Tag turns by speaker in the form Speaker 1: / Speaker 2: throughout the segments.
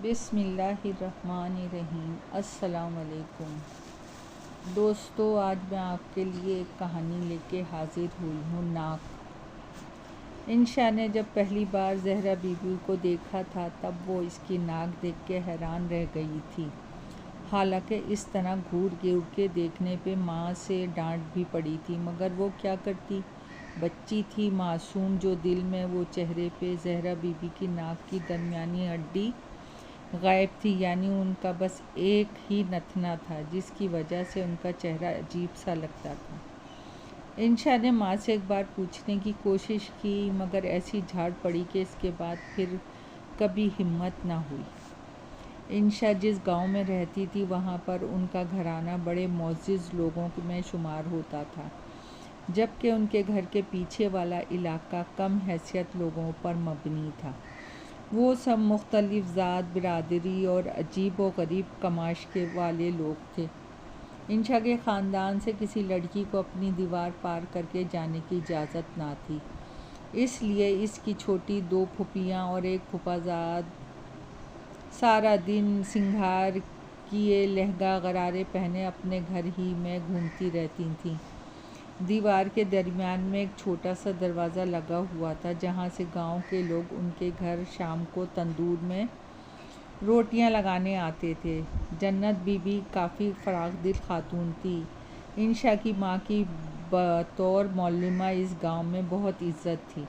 Speaker 1: بسم اللہ الرحمن الرحیم۔ السلام علیکم دوستو، آج میں آپ کے لیے ایک کہانی لے کے حاضر ہوئی ہوں۔ ناک۔ انشا نے جب پہلی بار زہرا بی بی کو دیکھا تھا تب وہ اس کی ناک دیکھ کے حیران رہ گئی تھی۔ حالانکہ اس طرح گھور گھور کے دیکھنے پہ ماں سے ڈانٹ بھی پڑی تھی، مگر وہ کیا کرتی، بچی تھی معصوم، جو دل میں وہ چہرے پہ زہرا بی بی کی ناک کی درمیانی ہڈی غائب تھی، یعنی ان کا بس ایک ہی نتنا تھا جس کی وجہ سے ان کا چہرہ عجیب سا لگتا تھا۔ انشا نے ماں سے ایک بار پوچھنے کی کوشش کی، مگر ایسی جھاڑ پڑی کہ اس کے بعد پھر کبھی ہمت نہ ہوئی۔ انشا جس گاؤں میں رہتی تھی وہاں پر ان کا گھرانہ بڑے معزز لوگوں میں شمار ہوتا تھا، جبکہ ان کے گھر کے پیچھے والا علاقہ کم حیثیت لوگوں پر مبنی تھا۔ وہ سب مختلف ذات، برادری اور عجیب و غریب کماشکے والے لوگ تھے۔ انشا کے خاندان سے کسی لڑکی کو اپنی دیوار پار کر کے جانے کی اجازت نہ تھی، اس لیے اس کی چھوٹی دو پھوپھیاں اور ایک پھوپھا زاد سارا دن سنگھار کیے، لہنگا غرارے پہنے اپنے گھر ہی میں گھومتی رہتی تھیں۔ دیوار کے درمیان میں ایک چھوٹا سا دروازہ لگا ہوا تھا جہاں سے گاؤں کے لوگ ان کے گھر شام کو تندور میں روٹیاں لگانے آتے تھے۔ جنت بی بی کافی فراخ دل خاتون تھی۔ انشا کی ماں کی بطور معلمہ اس گاؤں میں بہت عزت تھی۔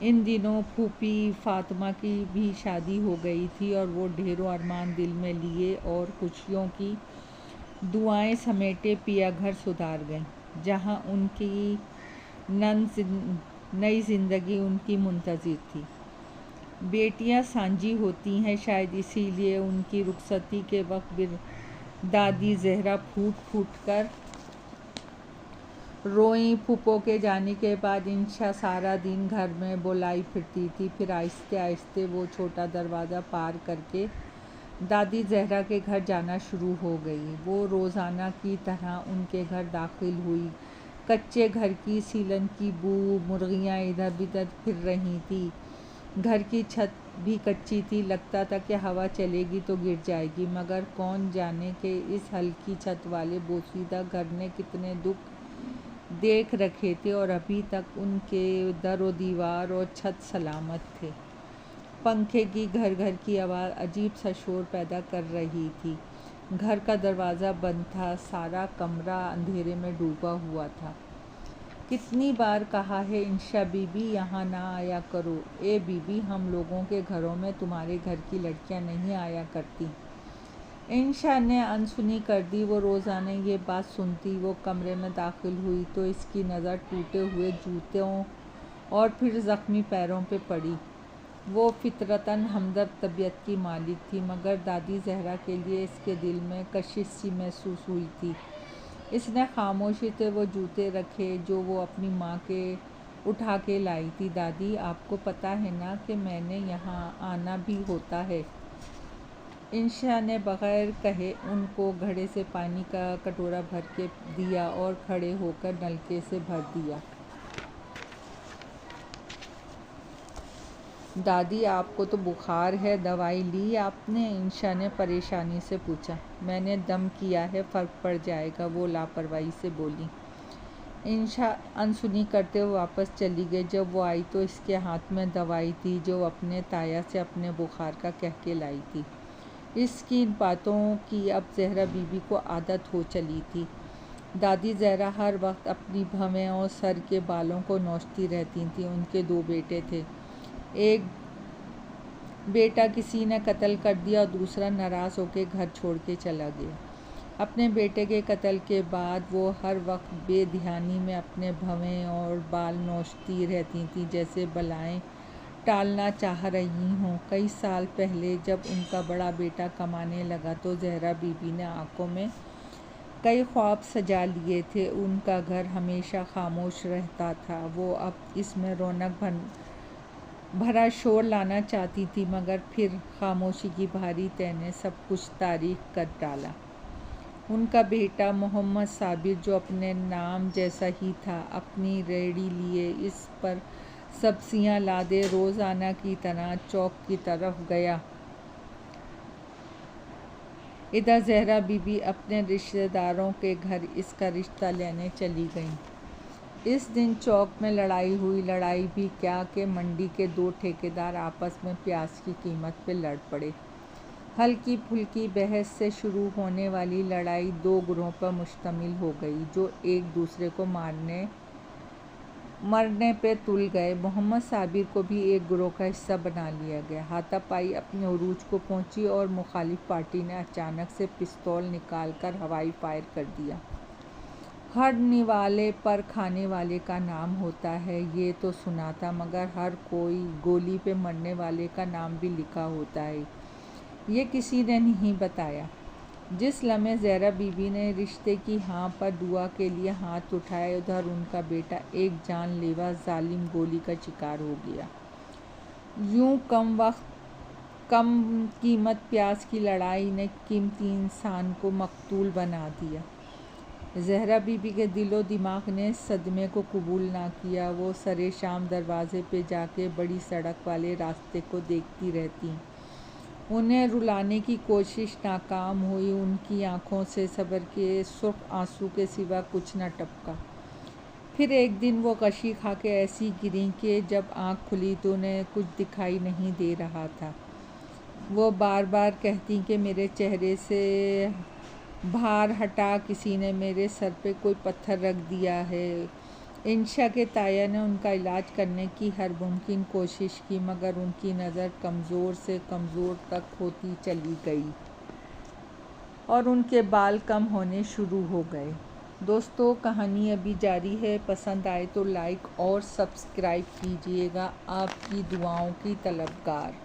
Speaker 1: ان دنوں پھوپھی فاطمہ کی بھی شادی ہو گئی تھی اور وہ ڈھیروں ارمان دل میں لیے اور خوشیوں کی دعائیں سمیٹے پیا گھر سدھار گئیں، جہاں ان کی نئی زندگی ان کی منتظر تھی۔ بیٹیاں سانجی ہوتی ہیں، شاید اسی لیے ان کی رخصتی کے وقت دادی زہرا پھوٹ پھوٹ کر روئیں۔ پھوپھوں کے جانے کے بعد انشا سارا دن گھر میں بولائی پھرتی تھی، پھر آہستہ آہستہ وہ چھوٹا دروازہ پار کر کے دادی زہرا کے گھر جانا شروع ہو گئی۔ وہ روزانہ کی طرح ان کے گھر داخل ہوئی۔ کچے گھر کی سیلن کی بو، مرغیاں ادھر بدھر پھر رہی تھیں، گھر کی چھت بھی کچی تھی، لگتا تھا کہ ہوا چلے گی تو گر جائے گی، مگر کون جانے کہ اس ہلکی چھت والے بوسیدہ گھر نے کتنے دکھ دیکھ رکھے تھے اور ابھی تک ان کے در و دیوار اور چھت سلامت تھے۔ پنکھے کی گھر گھر کی آواز عجیب سا شور پیدا کر رہی تھی۔ گھر کا دروازہ بند تھا، سارا کمرہ اندھیرے میں ڈوبا ہوا تھا۔ کتنی بار کہا ہے انشا بی بی یہاں نہ آیا کرو، اے بی بی ہم لوگوں کے گھروں میں تمہارے گھر کی لڑکیاں نہیں آیا کرتیں۔ انشا نے انسنی کر دی، وہ روزانہ یہ بات سنتی۔ وہ کمرے میں داخل ہوئی تو اس کی نظر ٹوٹے ہوئے جوتوں اور پھر زخمی پیروں پہ پڑی۔ وہ فطرتاً ہمدرد طبیعت کی مالک تھی، مگر دادی زہرا کے لیے اس کے دل میں کشش سی محسوس ہوئی تھی۔ اس نے خاموشی سے وہ جوتے رکھے جو وہ اپنی ماں کے اٹھا کے لائی تھی۔ دادی آپ کو پتہ ہے نا کہ میں نے یہاں آنا بھی ہوتا ہے۔ انشا نے بغیر کہے ان کو گھڑے سے پانی کا کٹورا بھر کے دیا اور کھڑے ہو کر نلکے سے بھر دیا۔ دادی آپ کو تو بخار ہے، دوائی لی آپ نے؟ انشا نے پریشانی سے پوچھا۔ میں نے دم کیا ہے، فرق پڑ جائے گا، وہ لاپرواہی سے بولی۔ انشا انسنی کرتے ہوئے واپس چلی گئی۔ جب وہ آئی تو اس کے ہاتھ میں دوائی تھی جو اپنے تایا سے اپنے بخار کا کہہ کے لائی تھی۔ اس کی ان باتوں کی اب زہرا بی بی کو عادت ہو چلی تھی۔ دادی زہرا ہر وقت اپنی بھویں اور سر کے بالوں کو نوچتی رہتی تھیں۔ ان کے دو بیٹے تھے، ایک بیٹا کسی نے قتل کر دیا اور دوسرا ناراض ہو کے گھر چھوڑ کے چلا گیا۔ اپنے بیٹے کے قتل کے بعد وہ ہر وقت بے دھیانی میں اپنے بھویں اور بال نوچتی رہتی تھیں، جیسے بلائیں ٹالنا چاہ رہی ہوں۔ کئی سال پہلے جب ان کا بڑا بیٹا کمانے لگا تو زہرا بی بی نے آنکھوں میں کئی خواب سجا لیے تھے۔ ان کا گھر ہمیشہ خاموش رہتا تھا۔ وہ اب اس میں رونق بھرا شور لانا چاہتی تھی، مگر پھر خاموشی کی بھاری تہ نے سب کچھ تاریک کر ڈالا۔ ان کا بیٹا محمد صابر، جو اپنے نام جیسا ہی تھا، اپنی ریہڑی لیے اس پر سبزیاں لادے روزانہ کی طرح چوک کی طرف گیا ادھر زہرا بی بی اپنے رشتہ داروں کے گھر اس کا رشتہ لینے چلی گئیں۔ اس دن چوک میں لڑائی ہوئی، لڑائی بھی کیا کہ منڈی کے 2 ٹھیکیدار آپس میں پیاز کی قیمت پہ لڑ پڑے۔ ہلکی پھلکی بحث سے شروع ہونے والی لڑائی 2 گروہوں پر مشتمل ہو گئی جو ایک دوسرے کو مرنے پہ تل گئے۔ محمد صابر کو بھی ایک گروہ کا حصہ بنا لیا گیا۔ ہاتھا پائی اپنے عروج کو پہنچی اور مخالف پارٹی نے اچانک سے پستول نکال کر ہوائی فائر کر دیا۔ ہر نوالے پر کھانے والے کا نام ہوتا ہے یہ تو سنا تھا، مگر ہر کوئی گولی پہ مرنے والے کا نام بھی لکھا ہوتا ہے یہ کسی نے نہیں بتایا۔ جس لمحے زہرا بی بی نے رشتے کی ہاں پر دعا کے لیے ہاتھ اٹھائے، ادھر ان کا بیٹا ایک جان لیوا ظالم گولی کا شکار ہو گیا۔ یوں کم قیمت پیاز کی لڑائی نے قیمتی انسان کو مقتول بنا دیا۔ زہرا بی بی کے دل و دماغ نے صدمے کو قبول نہ کیا۔ وہ سرے شام دروازے پہ جا کے بڑی سڑک والے راستے کو دیکھتی رہتیں۔ انہیں رلانے کی کوشش ناکام ہوئی۔ ان کی آنکھوں سے صبر کے سرخ آنسو کے سوا کچھ نہ ٹپکا۔ پھر ایک دن وہ غشی کھا کے ایسی گریں کہ جب آنکھ کھلی تو انہیں کچھ دکھائی نہیں دے رہا تھا۔ وہ بار بار کہتیں کہ میرے چہرے سے بھار ہٹا، کسی نے میرے سر پہ کوئی پتھر رکھ دیا ہے۔ انشا کے تایا نے ان کا علاج کرنے کی ہر ممکن کوشش کی، مگر ان کی نظر کمزور سے کمزور تک ہوتی چلی گئی اور ان کے بال کم ہونے شروع ہو گئے۔ دوستو، کہانی ابھی جاری ہے۔ پسند آئے تو لائک اور سبسکرائب کیجیے گا۔ آپ کی دعاؤں کی طلبگار۔